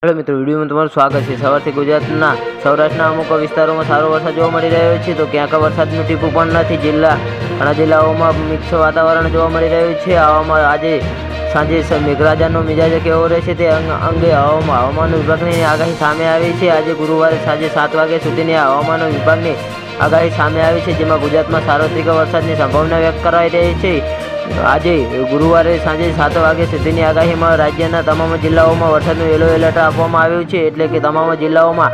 Hello मित्रों, video में તમારું સ્વાગત છે। સવારથી ગુજરાતના સૌરાષ્ટ્રના અમુક વિસ્તારોમાં સારો વરસાદ જોવા મળી રહ્યો છે, તો ક્યાંક વરસાદનું ટીપું પણ નથી। ઘણા જિલ્લાઓમાં મિક્સ વાતાવરણ જોવા મળી રહ્યું છે। આવામાં આજે સાંજે મેઘરાજાનો મિજાજ કેવો રહેશે તે અંગે હવામાન વિભાગની આગાહી સામે આવી છે। આજે ગુરુવારે સાંજે 7 વાગ્યા સુધીની હવામાન વિભાગની આગાહી સામે આવી છે, જેમાં ગુજરાતમાં સાર્વત્રિક વરસાદની સંભાવના વ્યક્ત કરાઈ રહી છે। આજે ગુરુવારે સાંજે 7 વાગ્યા સુધીની આગાહીમાં રાજ્યના તમામ જિલ્લાઓમાં વરસાદનું યલો એલર્ટ આપવામાં આવ્યું છે, એટલે કે તમામ જિલ્લાઓમાં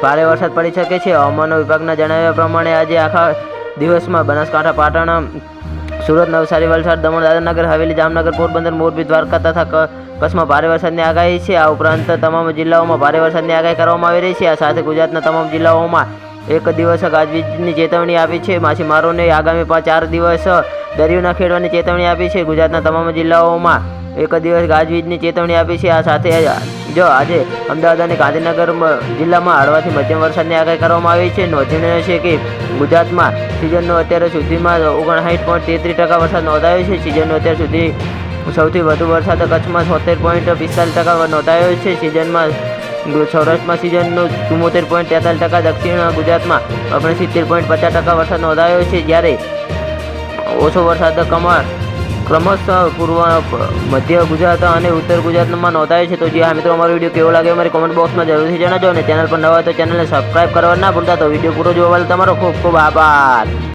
ભારે વરસાદ પડી શકે છે। હવામાન વિભાગના જણાવ્યા પ્રમાણે આજે આખા દિવસમાં બનાસકાંઠા, પાટણ, સુરત, નવસારી, વલસાડ, દમણ, દાદરાનગર હવેલી, જામનગર, પોરબંદર, મોરબી, દ્વારકા તથા કચ્છમાં ભારે વરસાદની આગાહી છે। આ ઉપરાંત તમામ જિલ્લાઓમાં ભારે વરસાદની આગાહી કરવામાં આવી રહી છે। આ સાથે ગુજરાતના તમામ જિલ્લાઓમાં એક દિવસ ગાજવીજની ચેતવણી આપી છે। માછીમારોને આગામી 4 દિવસ દરિયો ન ખેડવાની ચેતવણી આપી છે। ગુજરાતના તમામ જિલ્લાઓમાં એક દિવસ ગાજવીજની ચેતવણી આપી છે। આ સાથે આજે અમદાવાદ અને ગાંધીનગર જિલ્લામાં હળવાથી મધ્યમ વરસાદની આગાહી કરવામાં આવી છે। નોંધનીય છે કે ગુજરાતમાં સિઝનનો અત્યાર સુધીમાં 59.33% વરસાદ નોંધાયો છે। સિઝનનો અત્યાર સુધી સૌથી વધુ વરસાદ કચ્છમાં 76.45% નોંધાયો છે। સિઝનમાં સૌરાષ્ટ્રમાં સિઝનનો 74.43%, દક્ષિણ ગુજરાતમાં 69.50% વરસાદ નોંધાયો છે, જ્યારે ઓછો વરસાદ ક્રમશઃ પૂર્વ મધ્ય ગુજરાત અને ઉત્તર ગુજરાતમાં નોંધાયો છે। તો જી હા મિત્રો, અમારો વિડીયો કેવો લાગ્યો અમારી કોમેન્ટ બોક્સમાં જરૂરથી જણાવજો, અને ચેનલ પર નવા હોય તો ચેનલને સબસ્ક્રાઈબ કરવા ના ભૂલતા। તો વિડીયો પૂરો જોવા બદલ તમારો ખૂબ ખૂબ આભાર।